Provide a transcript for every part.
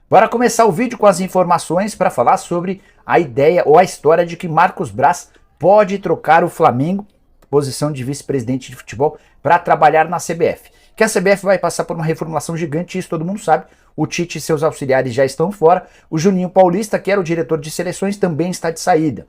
Bora começar o vídeo com as informações para falar sobre a ideia ou a história de que Marcos Braz pode trocar o Flamengo, posição de vice-presidente de futebol, para trabalhar na CBF. Que a CBF vai passar por uma reformulação gigante, isso todo mundo sabe. O Tite e seus auxiliares já estão fora. O Juninho Paulista, que era o diretor de seleções, também está de saída.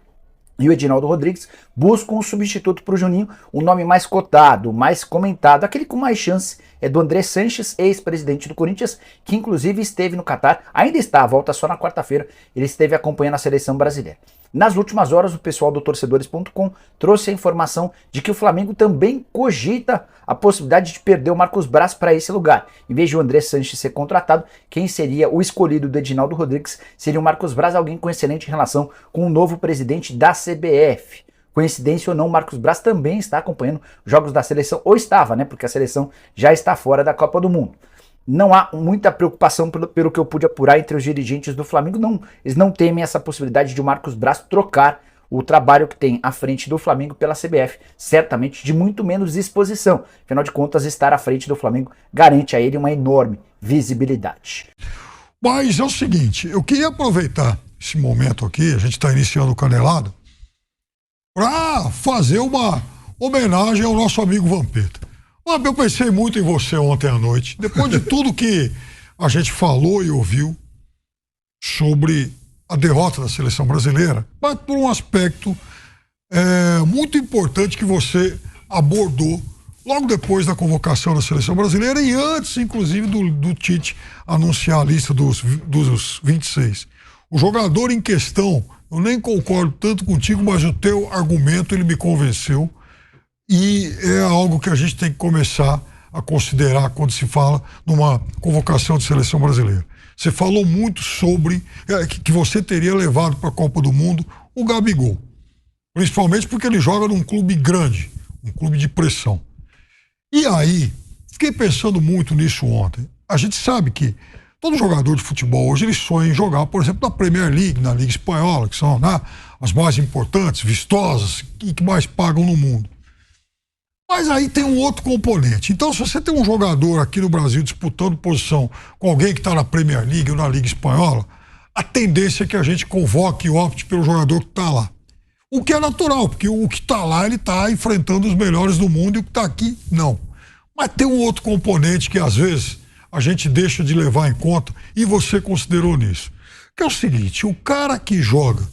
E o Edinaldo Rodrigues busca um substituto para o Juninho, o nome mais cotado, mais comentado, aquele com mais chance é do André Sanches, ex-presidente do Corinthians, que inclusive esteve no Catar, ainda está, volta só na quarta-feira, ele esteve acompanhando a seleção brasileira. Nas últimas horas, o pessoal do torcedores.com trouxe a informação de que o Flamengo também cogita a possibilidade de perder o Marcos Braz para esse lugar. Em vez de o André Sanches ser contratado, quem seria o escolhido do Edinaldo Rodrigues seria o Marcos Braz, alguém com excelente relação com o novo presidente da CBF. Coincidência ou não, o Marcos Braz também está acompanhando os jogos da seleção, ou estava, né? Porque a seleção já está fora da Copa do Mundo. Não há muita preocupação pelo que eu pude apurar entre os dirigentes do Flamengo, eles não temem essa possibilidade de o Marcos Braz trocar o trabalho que tem à frente do Flamengo pela CBF, certamente de muito menos exposição. Afinal de contas, estar à frente do Flamengo garante a ele uma enorme visibilidade. Mas é o seguinte, eu queria aproveitar esse momento aqui, a gente está iniciando o Canelado, para fazer uma homenagem ao nosso amigo Vampeta. Eu pensei muito em você ontem à noite, depois de tudo que a gente falou e ouviu sobre a derrota da seleção brasileira, mas por um aspecto muito importante que você abordou logo depois da convocação da seleção brasileira e antes, inclusive, do Tite anunciar a lista dos 26. O jogador em questão, eu nem concordo tanto contigo, mas o teu argumento, ele me convenceu. E é algo que a gente tem que começar a considerar quando se fala numa convocação de seleção brasileira. Você falou muito sobre que você teria levado para a Copa do Mundo o Gabigol. Principalmente porque ele joga num clube grande, um clube de pressão. E aí, fiquei pensando muito nisso ontem. A gente sabe que todo jogador de futebol hoje ele sonha em jogar, por exemplo, na Premier League, na Liga Espanhola, que são as mais importantes, vistosas e que mais pagam no mundo. Mas aí tem um outro componente. Então, se você tem um jogador aqui no Brasil disputando posição com alguém que está na Premier League ou na Liga Espanhola, a tendência é que a gente convoque e opte pelo jogador que está lá. O que é natural, porque o que está lá, ele está enfrentando os melhores do mundo e o que está aqui, não. Mas tem um outro componente que, às vezes, a gente deixa de levar em conta e você considerou nisso. Que é o seguinte, o cara que joga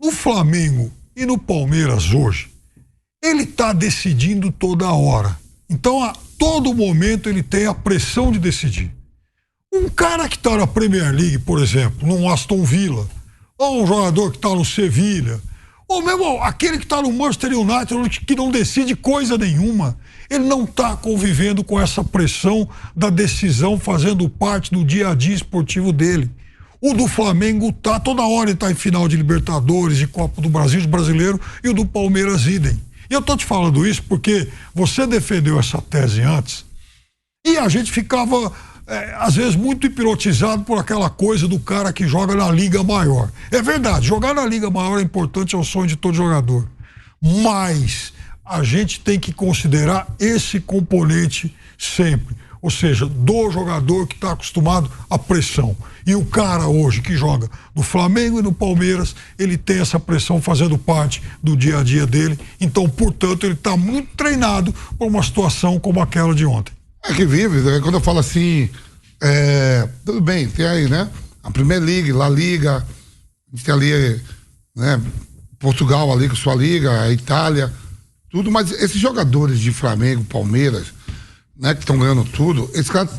no Flamengo e no Palmeiras hoje, ele está decidindo toda hora. Então, a todo momento, ele tem a pressão de decidir. Um cara que está na Premier League, por exemplo, num Aston Villa, ou um jogador que está no Sevilha, ou mesmo aquele que está no Manchester United, que não decide coisa nenhuma, ele não está convivendo com essa pressão da decisão, fazendo parte do dia a dia esportivo dele. O do Flamengo tá, toda hora ele está em final de Libertadores, de Copa do Brasil, de Brasileiro, e o do Palmeiras idem. E eu tô te falando isso porque você defendeu essa tese antes e a gente ficava, às vezes, muito hipnotizado por aquela coisa do cara que joga na Liga Maior. É verdade, jogar na Liga Maior é importante, é o sonho de todo jogador. Mas a gente tem que considerar esse componente sempre. Ou seja, do jogador que está acostumado à pressão. E o cara hoje que joga no Flamengo e no Palmeiras, ele tem essa pressão fazendo parte do dia a dia dele. Então, portanto, ele está muito treinado para uma situação como aquela de ontem. É que vive, né? Quando eu falo assim, tudo bem, tem aí, né? A Premier League, La Liga, a gente tem ali, né? Portugal ali com sua liga, a Itália, tudo, mas esses jogadores de Flamengo, Palmeiras, né, que estão ganhando tudo, esses caras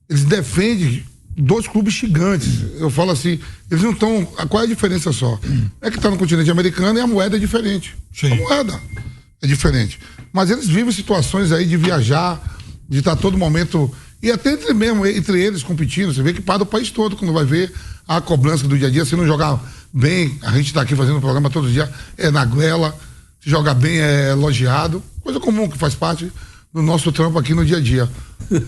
eles defendem dois clubes gigantes. Eu falo assim, eles não estão, qual é a diferença só? É que está no continente americano e a moeda é diferente. Sim. A moeda é diferente. Mas eles vivem situações aí de viajar, de estar todo momento, e até entre eles competindo, você vê que para o país todo, quando vai ver a cobrança do dia a dia, se não jogar bem, a gente está aqui fazendo o programa todo dia, é na goela, se jogar bem é elogiado, coisa comum que faz parte do nosso trampo aqui no dia a dia.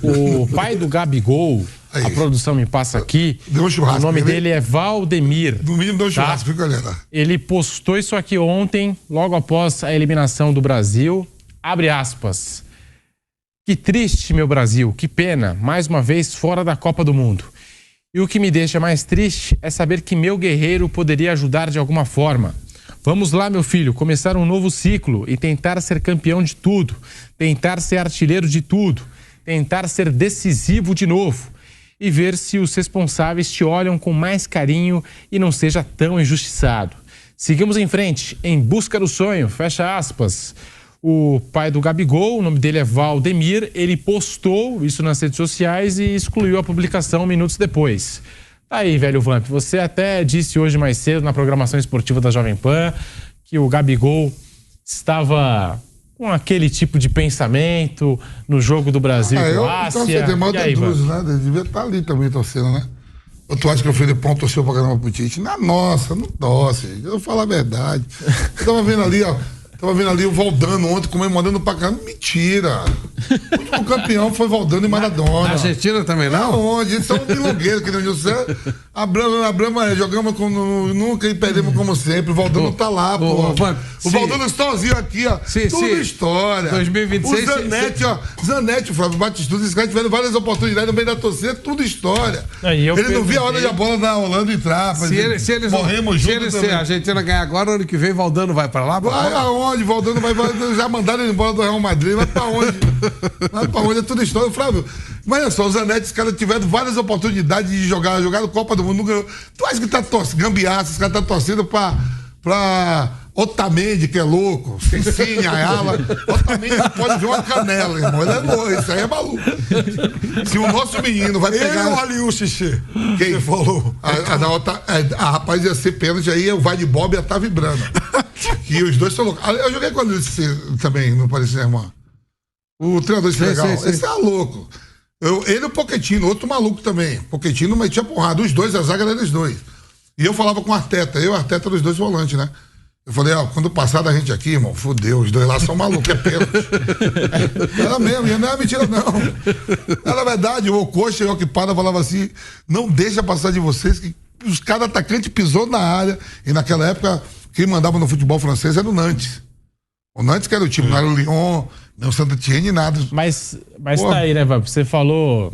O pai do Gabigol, a produção me passa aqui, deu um churrasco, o nome dele é Valdemir. No mínimo deu um churrasco, viu, galera? Ele postou isso aqui ontem, logo após a eliminação do Brasil. Abre aspas. Que triste, meu Brasil, que pena, mais uma vez fora da Copa do Mundo. E o que me deixa mais triste é saber que meu guerreiro poderia ajudar de alguma forma. Vamos lá, meu filho, começar um novo ciclo e tentar ser campeão de tudo, tentar ser artilheiro de tudo, tentar ser decisivo de novo e ver se os responsáveis te olham com mais carinho e não seja tão injustiçado. Seguimos em frente, em busca do sonho, fecha aspas. O pai do Gabigol, o nome dele é Valdemir, ele postou isso nas redes sociais e excluiu a publicação minutos depois. Tá aí, velho Vamp, você até disse hoje mais cedo na programação esportiva da Jovem Pan que o Gabigol estava com aquele tipo de pensamento no jogo do Brasil e Croácia. E aí, né? Ele devia estar ali também torcendo, né? Ou tu acha que o Felipão torceu pra caramba pro Tite? Nossa, não torce, eu vou falar a verdade. Eu tava vendo ali, ó. Tava vendo ali o Valdano ontem comemorando pra caramba. Mentira! O último campeão foi Valdano e Maradona. Na Argentina também não? Onde? Eles são milongueiros, que nem o José. A Brama jogamos como nunca e perdemos como sempre. O Valdano tá lá, pô. O Valdano sozinho aqui, ó. Tudo história. 2026. O Zanetti, ó. Zanetti, o Flávio Batistuta, esses caras tiveram várias oportunidades no meio da torcida, tudo história. Ele não via a hora de a bola da Holanda entrar. Se eles morremos juntos. Se a Argentina ganhar agora, ano que vem, Valdano vai pra lá? Vai aonde? Valdano vai. Já mandaram ele embora do Real Madrid. Vai pra onde? Vai pra onde? É tudo história, Flávio. Mas olha só, os Zanetti, os caras tiveram várias oportunidades de jogar no Copa do Mundo. Não ganhou. Tu acha que tá torcendo? Gambiaça, os caras tá torcendo pra Otamendi, que é louco. Cecília, Ayala. Otamendi não pode ver uma canela, irmão. Ele é louco, isso aí é maluco. Se o nosso menino vai pegar. Ele ou ali o Xixi? Quem? Você falou. A rapaz ia ser pênalti, aí o Vai de Bob ia estar vibrando. E os dois são loucos. Eu joguei com ele também, no Paris Saint-Germain. O treinador disse legal. Esse é louco. Ele e o Pochettino, outro maluco também. Pochettino metia porrada. Os dois, a zaga era dos dois. E eu falava com o Arteta. Eu e o Arteta eram os dois volantes, né? Eu falei, quando passar da gente aqui, irmão, fudeu, os dois lá são malucos, é pênalti. Era mesmo, e não é mentira, não. Era verdade, o Coxa e o Oquipada falava assim, não deixa passar de vocês, que os caras atacantes pisou na área, e naquela época, quem mandava no futebol francês era o Nantes. O Nantes que era o time, não era o Lyon, nem o Saint-Étienne, nada. Mas tá aí, né, Vamp? Você falou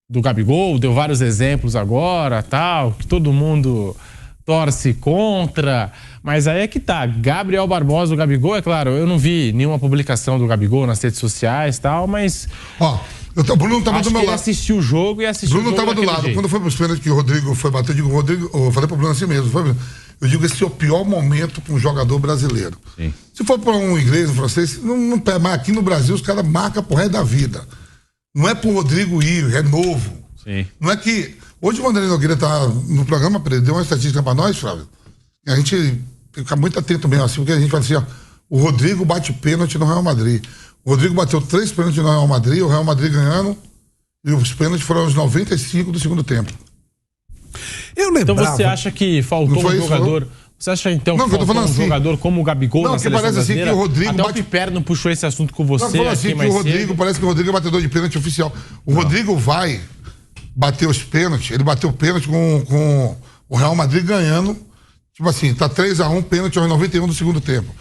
do Gabigol, deu vários exemplos agora, tal, que todo mundo torce contra, mas aí é que tá, Gabriel Barbosa, o Gabigol, é claro, eu não vi nenhuma publicação do Gabigol nas redes sociais e tal, mas o Bruno tava do meu lado. Ele assistiu o jogo e assistiu Bruno o jogo tava do lado, jeito. quando foi pros pênaltis que o Rodrigo foi bater, eu falei pro Bruno assim mesmo, eu digo, esse é o pior momento para um jogador brasileiro. Sim. Se for para um inglês, um francês, não pega, mas aqui no Brasil os caras marcam pro resto da vida. Não é pro Rodrigo ir, é novo. Sim. Não é que hoje o André Nogueira tá no programa, deu uma estatística pra nós, Flávio. A gente fica muito atento mesmo, assim, porque a gente fala assim, o Rodrigo bate pênalti no Real Madrid. O Rodrigo bateu 3 pênaltis no Real Madrid, o Real Madrid ganhando, e os pênaltis foram aos 95 do segundo tempo. Eu lembrava... Então você acha que faltou um jogador... Você acha então que faltou um jogador como o Gabigol na seleção parece assim brasileira? Que o Rodrigo até o Piperno puxou esse assunto com você assim, aqui mais cedo. Parece que o Rodrigo é batedor de pênalti oficial. O Rodrigo vai bater os pênaltis, ele bateu o pênalti com o Real Madrid ganhando, tipo assim, tá 3-1, pênalti aos 91 do segundo tempo.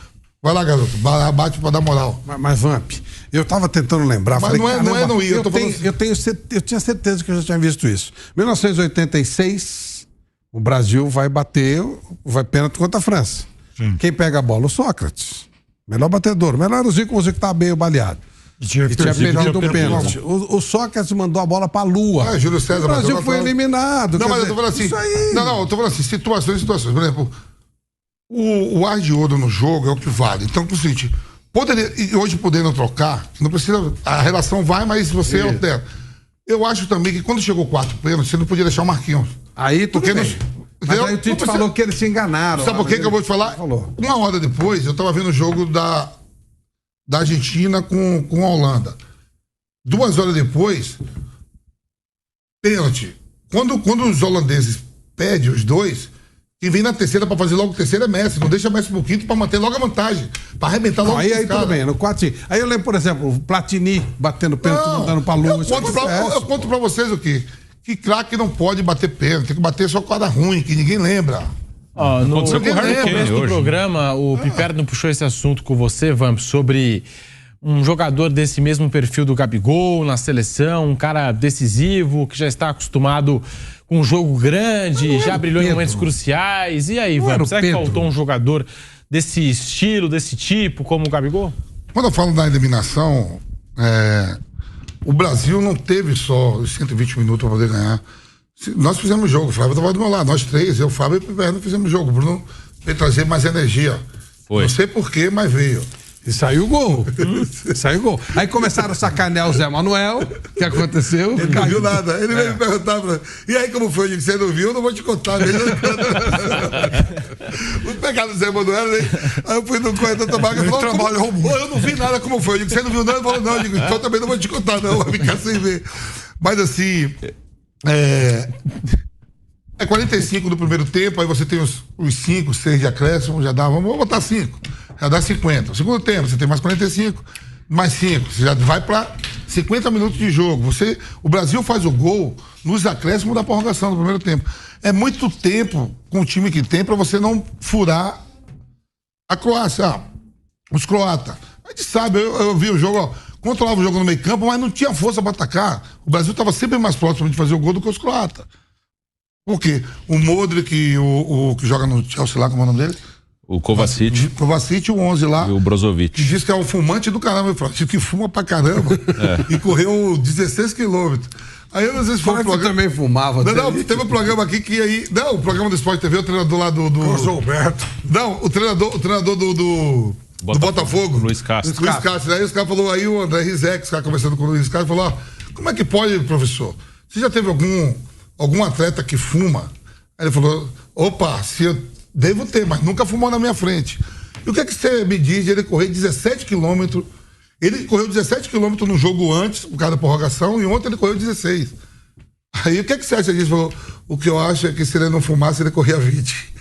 Vai lá, garoto, bate pra dar moral. Mas Vamp, eu tava tentando lembrar. Mas falei, não ia. Eu tinha certeza que eu já tinha visto isso. 1986, o Brasil vai pênalti contra a França. Sim. Quem pega a bola? O Sócrates. Melhor batedor. Melhor era o Zico, que tava meio baleado. E tinha perdido um pênalti. O Sócrates mandou a bola pra Lua. Júlio César, o Brasil foi eliminado. Não, mas eu tô falando assim. Isso aí. Não, eu tô falando assim, situações. Por exemplo, o ar de ouro no jogo é o que vale. Então, por seguinte, hoje podendo trocar, não precisa. A relação vai, mas você altera. Eu acho também que quando chegou o quarto pênalti, você não podia deixar o Marquinhos. Aí tudo bem. Mas aí o Tite falou que eles se enganaram. Sabe por que eu vou te falar? Uma hora depois, eu tava vendo o jogo da Argentina com a Holanda. 2 horas depois, pênalti. Quando os holandeses pedem os dois, quem vem na terceira pra fazer logo o terceiro é Messi. Não deixa Messi pro quinto pra manter logo a vantagem. Pra arrebentar logo aí tudo bem, no quarto. Aí eu lembro, por exemplo, o Platini batendo pênalti, mandando pra Lua. Eu conto pra vocês o quê? Que craque não pode bater pênalti, tem que bater só quadra ruim, que ninguém lembra. No começo do programa, o Piperno puxou esse assunto com você, Vamp, sobre um jogador desse mesmo perfil do Gabigol na seleção, um cara decisivo, que já está acostumado com um jogo grande, já brilhou em momentos cruciais. E aí, Vamp, será que faltou um jogador desse estilo, desse tipo, como o Gabigol? Quando eu falo da eliminação, o Brasil não teve só os 120 minutos para poder ganhar. Nós fizemos jogo, o Flávio estava do meu lado, nós três, eu, Fábio e o Piperno fizemos jogo. O Bruno veio trazer mais energia. Foi. Não sei porquê, mas veio. E saiu o gol. Saiu o gol. Aí começaram a sacanear o Zé Manuel. O que aconteceu? Ele não viu nada. Ele veio me perguntar e aí como foi? Eu disse, você não viu? Eu não vou te contar. Vou pegar o Zé Manuel, né? Aí eu fui no corredor da barca e falou, eu não vi nada como foi. Eu disse, você não viu nada? Ele falou, não. Eu digo, então também não vou te contar, não. Vai ficar sem ver. Mas assim, é 45 do primeiro tempo, aí você tem os 5, 6 de acréscimo, já dá, vamos botar 5, já dá 50. O segundo tempo, você tem mais 45, mais 5, você já vai para 50 minutos de jogo. O Brasil faz o gol nos acréscimos da prorrogação do primeiro tempo. É muito tempo com o time que tem para você não furar a Croácia. Os croatas. A gente sabe, eu vi o jogo, ó, controlava o jogo no meio campo, mas não tinha força para atacar. O Brasil estava sempre mais próximo de fazer o gol do que os croatas. Por quê? O Modric, o que joga no Chelsea lá, como é o nome dele? O Kovacic. Kovacic, o 11 lá. E o Brozovic. Que diz que é o fumante do caramba. Eu falo, que fuma pra caramba. E correu 16 quilômetros. Aí eu às vezes foi um programa... também fumava. Não, teve um programa aqui que aí... Não, o programa do Sport TV, o treinador lá do... Carlos Alberto. Não, o treinador do Botafogo. Luiz Castro. Luiz Castro. Aí os caras falaram, aí o André Rizek, os caras conversando com o Luiz Castro, falou, ó, como é que pode, professor? Você já teve algum atleta que fuma? Aí ele falou, opa, se eu devo ter, mas nunca fumou na minha frente. E o que é que você me diz de ele correr 17 quilômetros? Ele correu 17 quilômetros no jogo antes, por causa da prorrogação, e ontem ele correu 16. Aí o que é que você acha disso? O que eu acho é que se ele não fumasse, ele corria 20.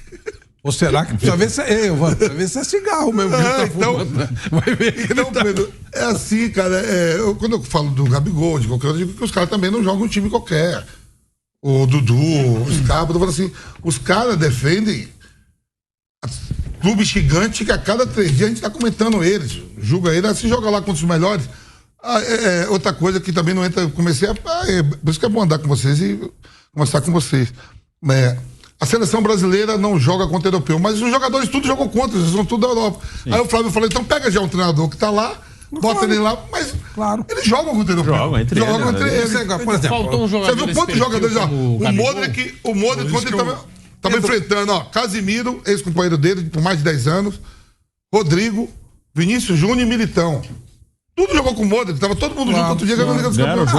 Ou será que precisa ver se é cigarro mesmo que ele tá fumando? Vai ver que então, Pedro, é assim, cara, quando eu falo do Gabigol, de qualquer coisa, eu digo que os caras também não jogam um time qualquer. O Dudu, os caras, eu tô falando assim, os caras defendem clube gigante que a cada 3 dias a gente tá comentando eles, julga eles, se joga lá contra os melhores. Outra coisa que também não entra, por isso que é bom andar com vocês e conversar com vocês. A seleção brasileira não joga contra o europeu, mas os jogadores tudo jogam contra, eles são tudo da Europa. Sim. Aí o Flávio falou, então pega já um treinador que tá lá, bota ele lá, mas eles jogam contra o europeu. Jogam entre eles. Por exemplo, faltou um jogador, você viu quantos jogadores, ó, o Modric quando ele tava enfrentando, ó, Casimiro, ex-companheiro dele por mais de 10 anos, Rodrigo, Vinícius Júnior e Militão. Tudo jogou com o Modric, tava todo mundo junto outro dia ganhando a Liga dos Campeões.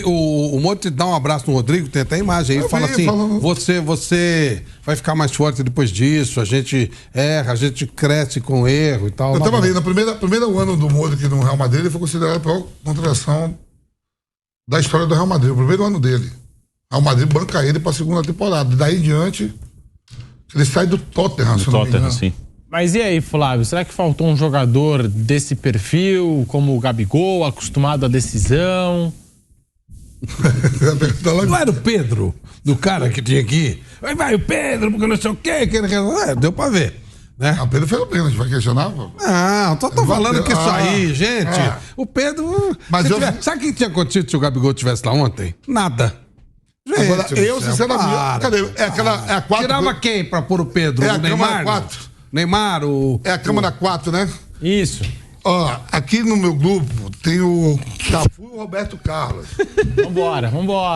O Modric dá um abraço no Rodrigo, tem até a imagem aí, ele fala assim, você vai ficar mais forte depois disso, a gente erra, a gente cresce com erro e tal. Eu tava vendo, no primeiro ano do Modric no Real Madrid, ele foi considerado a pior contratação da história do Real Madrid, o primeiro ano dele. O Real Madrid banca ele pra segunda temporada, daí em diante ele sai do Tottenham, se não me engano. Sim. Mas e aí, Flávio, será que faltou um jogador desse perfil, como o Gabigol, acostumado à decisão? Não era o Pedro, do cara que tinha aqui? Vai o Pedro, porque não sei o quê, que ele... deu pra ver. Né? O Pedro fez o pênalti, vai questionar? Não, tô falando que isso aí, gente. O Pedro... Mas sabe o que tinha acontecido se o Gabigol estivesse lá ontem? Nada. Gente, agora, eu sinceramente... Cadê? É a 4... Tirava quem pra pôr o Pedro? É o Neymar? 4. Neymar, É a Câmara 4, né? Isso. Ó, aqui no meu grupo tem o Cafu e o Roberto Carlos. Vambora.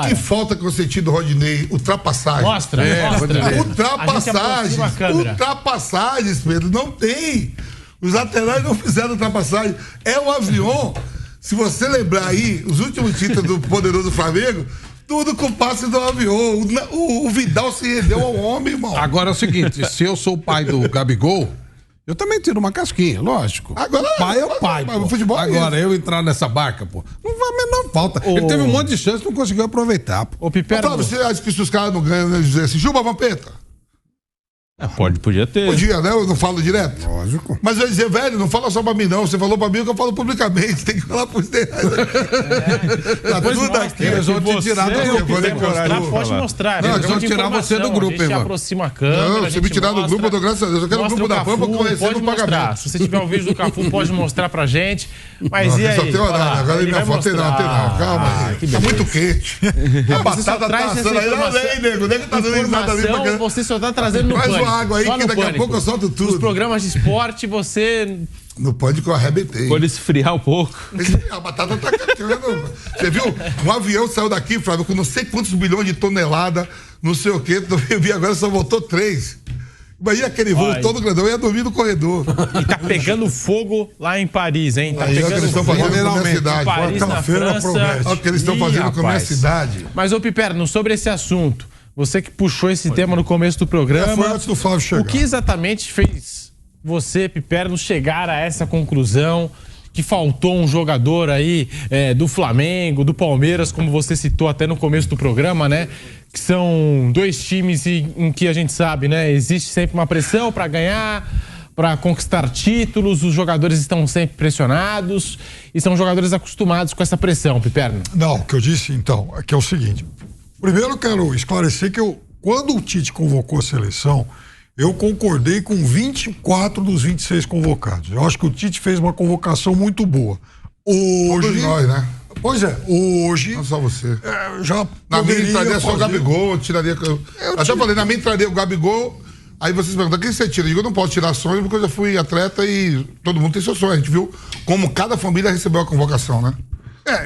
Que falta que eu senti do Rodinei, ultrapassagem. Mostra. Ultrapassagens, Pedro, não tem. Os laterais não fizeram ultrapassagem. É o avião. Se você lembrar aí, os últimos títulos do poderoso Flamengo, tudo com o passe do avião. O Vidal se rendeu ao homem, irmão. Agora é o seguinte, se eu sou o pai do Gabigol, eu também tiro uma casquinha, lógico. Agora, o pai é o pai, pô. O futebol agora, eu entrar nessa barca, pô, não vai a menor falta. Ele teve um monte de chance e não conseguiu aproveitar, pô. Ô, Piperno... Você acha que se os caras não ganham, né, dizer assim, chupa, Vampeta? Podia ter. Podia, né? Eu não falo direto. Lógico. Mas eu ia dizer, velho, não fala só pra mim, não. Você falou pra mim que eu falo publicamente. Tem que falar pros demais. Tá tudo aqui. Eles vão te tirar do grupo. Pode mostrar. Não, eles vão tirar você do grupo, a gente Ivan. aproxima a câmera. Não, se me tirar do grupo, eu dou graças a Deus. Eu quero o grupo da Pampa que eu recebo o pagamento. Se você tiver um vídeo do Cafu, pode mostrar pra gente. Mas e aí? Só tem horário. Agora minha foto tem não. Calma aí. Tá muito quente. A batata tá assando aí. Não vem, nego. O nego tá dando risada ali pra cá. Você só tá trazendo no Faz Pânico. uma água aí que daqui a pouco eu solto tudo. Os programas de esporte, você... No Pânico que eu arrebentei. Pode esfriar um pouco. A batata tá quente. Você viu? Um avião saiu daqui, Flávio, com não sei quantos bilhões de toneladas, não sei o quê. Eu vi agora, só voltou 3. Imagina aquele voo todo grandão, eu ia dormir no corredor. E tá pegando fogo lá em Paris, hein? Tá Aí é o que pegando eles estão fogo fazendo com a minha cidade. em Paris, na França. Olha o que eles estão fazendo com a minha cidade. Mas, ô Piperno, sobre esse assunto, você que puxou esse tema no começo do programa, foi antes do Flávio chegar. o que exatamente fez você, Piperno, chegar a essa conclusão que faltou um jogador aí do Flamengo, do Palmeiras, como você citou até no começo do programa, né? Que são dois times em que a gente sabe, né? Existe sempre uma pressão para ganhar, para conquistar títulos, os jogadores estão sempre pressionados e são jogadores acostumados com essa pressão, Piperno. Não, o que eu disse então é que é o seguinte. Primeiro eu quero esclarecer que quando o Tite convocou a seleção, eu concordei com 24 dos 26 convocados. Eu acho que o Tite fez uma convocação muito boa. Hoje... Todos nós, né? Pois é, hoje... Não só você. Já na minha entraria só o Gabigol, eu tiraria... Eu já falei, na minha entraria o Gabigol, aí vocês perguntam, quem você tira? Eu digo, eu não posso tirar sonho porque eu já fui atleta e todo mundo tem seu sonho. A gente viu como cada família recebeu a convocação, né?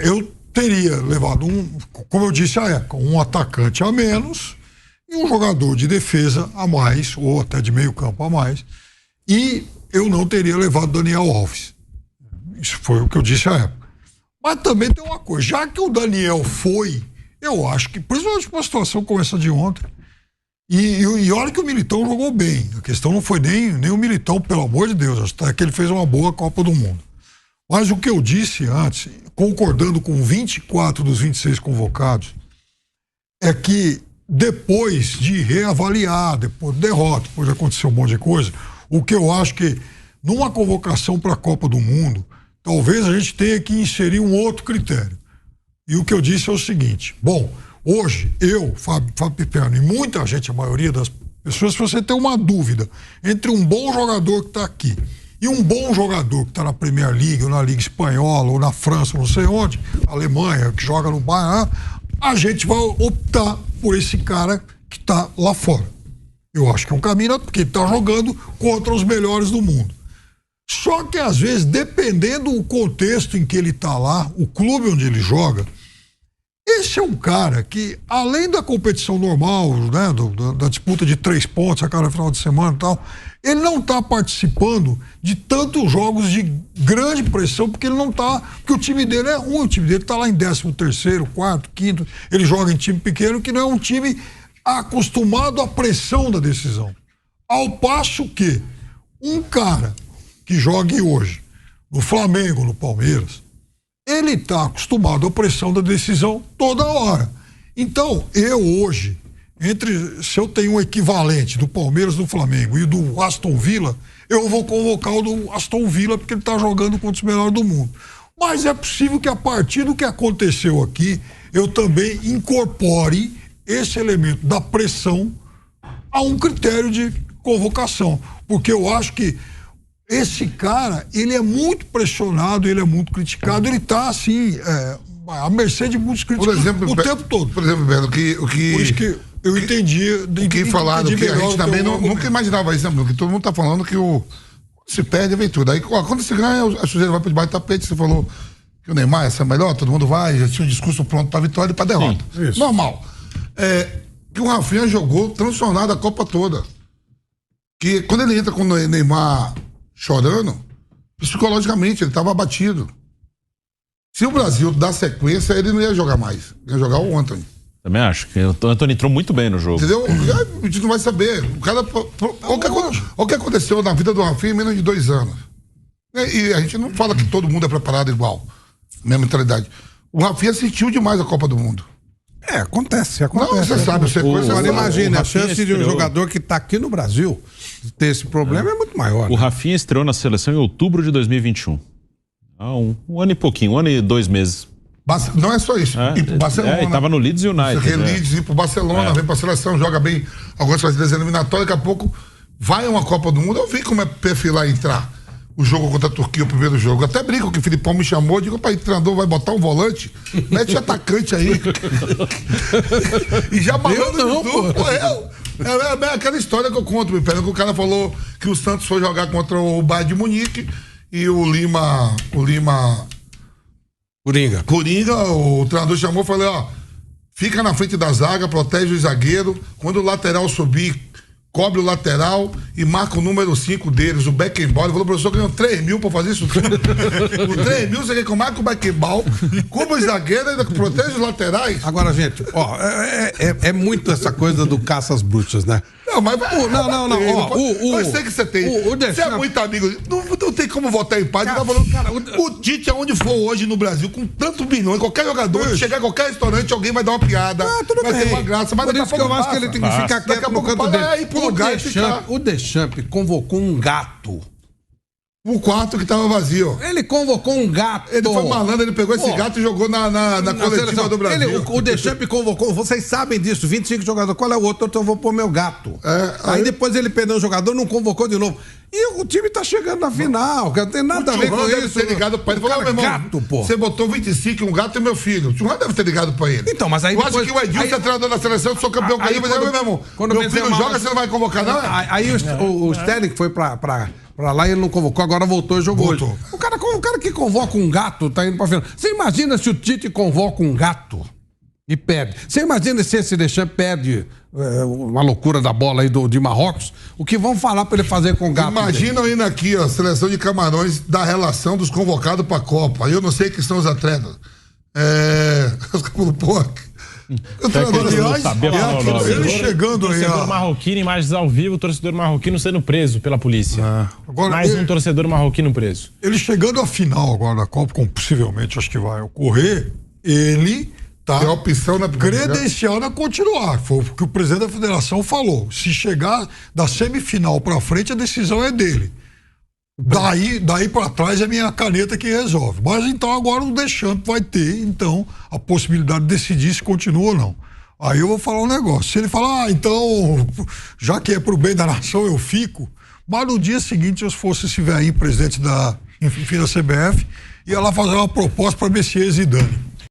Eu teria levado como eu disse à época, um atacante a menos e um jogador de defesa a mais, ou até de meio campo a mais, e eu não teria levado Daniel Alves. Isso foi o que eu disse à época. Mas também tem uma coisa, já que o Daniel foi, eu acho que, principalmente com a situação como essa de ontem, e olha que o Militão jogou bem, a questão não foi nem o Militão, pelo amor de Deus, até que ele fez uma boa Copa do Mundo. Mas o que eu disse antes, concordando com 24 dos 26 convocados, é que depois de reavaliar, depois de derrota, depois de acontecer um monte de coisa, o que eu acho que numa convocação para a Copa do Mundo, talvez a gente tenha que inserir um outro critério. E o que eu disse é o seguinte, bom, hoje eu, Fábio Piperno, e muita gente, a maioria das pessoas, se você tem uma dúvida entre um bom jogador que está aqui e um bom jogador que está na Premier League, ou na Liga Espanhola, ou na França, não sei onde, Alemanha, que joga no Bayern, a gente vai optar por esse cara que está lá fora. Eu acho que é um caminho, porque ele está jogando contra os melhores do mundo. Só que, às vezes, dependendo do contexto em que ele está lá, o clube onde ele joga, esse é um cara que, além da competição normal, né, da disputa de 3 pontos a cada final de semana e tal, ele não está participando de tantos jogos de grande pressão, porque ele não está, porque o time dele é ruim, o time dele está lá em 13º, 4º, 5º, ele joga em time pequeno, que não é um time acostumado à pressão da decisão. Ao passo que um cara que jogue hoje no Flamengo, no Palmeiras, ele está acostumado à pressão da decisão toda hora. Então, eu hoje, se eu tenho um equivalente do Palmeiras, do Flamengo e do Aston Villa, eu vou convocar o do Aston Villa porque ele está jogando contra os melhores do mundo. Mas é possível que a partir do que aconteceu aqui, eu também incorpore esse elemento da pressão a um critério de convocação. Porque eu acho que esse cara, ele é muito pressionado, ele é muito criticado, ele está assim, à mercê de muitos críticos o tempo todo. Por exemplo, Pedro, por isso que eu entendi. O que falaram, que a gente também nunca imaginava isso, né? Porque todo mundo está falando que se perde a aventura. Aí, quando se ganha, a sujeira vai para debaixo do tapete, você falou que o Neymar ia ser melhor, todo mundo vai, já tinha um discurso pronto para vitória e para derrota. Sim, normal. Que o Rafinha jogou transtornado a Copa toda. Que quando ele entra com o Neymar chorando, psicologicamente ele estava abatido. Se o Brasil dá sequência, ele não ia jogar mais, ia jogar o Antony. Também acho que o Antony entrou muito bem no jogo. Entendeu? A gente não vai saber. O cara, o que aconteceu na vida do Rafinha em menos de 2 anos. E a gente não fala que todo mundo é preparado igual, mesma mentalidade. O Rafinha assistiu demais a Copa do Mundo. Acontece. Não, você sabe, você coisa. Agora imagina, a Rafinha chance de um estreou. jogador que tá aqui no Brasil ter esse problema é muito maior. O Rafinha estreou na seleção em outubro de 2021. Há um ano e pouquinho, 1 ano e 2 meses. Não é só isso. Ir pro Barcelona. Ele tava no Leeds United. Você quer Leeds, ir pro Barcelona, vem pra seleção, joga bem algumas partidas eliminatórias, daqui a pouco vai a uma Copa do Mundo. Eu vi como é perfilar entrar o jogo contra a Turquia, o primeiro jogo. Eu até brinco que o Filipão me chamou, digo, pai, o treinador vai botar um volante, mete atacante aí. E já malandro de tudo, pô, é aquela história que eu conto, me pega que o cara falou que o Santos foi jogar contra o Bayern de Munique e o Lima Coringa, o treinador chamou e falou, ó, fica na frente da zaga, protege o zagueiro, quando o lateral subir, cobre o lateral e marca o número 5 deles, o Beckenbauer. Ele falou, professor, ganhou 3 mil pra fazer isso tudo. Por 3 mil você quer que eu marque o Beckenbauer, cobre o zagueiro, ainda protege os laterais. Agora, gente, ó, é muito essa coisa do caça às bruxas, né? Não, mas não. Eu sei que você tem. Você é muito amigo. Não tem como votar em paz. O Tite, aonde for hoje no Brasil, com tantos bilhões, qualquer jogador, chegar a qualquer restaurante, alguém vai dar uma piada. Tudo vai bem. ter uma graça. Mas por isso que eu acho que ele tem que ficar quieto no canto dele. O Deschamps convocou um gato. O quarto que tava vazio. Ele convocou um gato. Ele foi malandro, ele pegou esse gato e jogou na coletiva do Brasil. O Deschamps convocou, vocês sabem disso, 25 jogadores. Qual é o outro? Eu vou pôr meu gato. Aí depois ele perdeu o jogador, não convocou de novo. E o time tá chegando na final, cara, não tem nada a ver com isso. Ter ligado pra ele. Falou, meu irmão, gato, pô. Você botou 25 e um gato é meu filho. O Churran deve ter ligado pra ele. Então, mas aí eu acho que o Edilson é treinador da seleção, eu sou campeão com ele, mas meu irmão, meu filho joga, você não vai convocar, não? Aí o Sterling foi pra lá e ele não convocou, agora voltou e jogou. Hoje. O cara que convoca um gato tá indo pra final. Você imagina se o Tite convoca um gato e perde? Você imagina se esse Deschamps perde uma loucura da bola aí de Marrocos? O que vão falar pra ele fazer com o gato? Imagina indo aqui, ó, seleção de Camarões, da relação dos convocados pra Copa. Eu não sei quem são os atletas. Os caras, pô. Ele chegando aí. Torcedor marroquino, imagens ao vivo, torcedor marroquino sendo preso pela polícia. Mais um torcedor marroquino preso. Ele chegando à final agora da Copa, como possivelmente acho que vai ocorrer, ele tá credenciado a continuar. Foi o que o presidente da federação falou. Se chegar da semifinal pra frente, a decisão é dele. Daí para trás é minha caneta que resolve. Mas então agora o Deschamps vai ter, então, a possibilidade de decidir se continua ou não. Aí eu vou falar um negócio. Se ele falar, então, já que é pro bem da nação, eu fico. Mas no dia seguinte, se fosse esse velhinho presidente da CBF, ia lá fazer uma proposta para Messias e Zidane.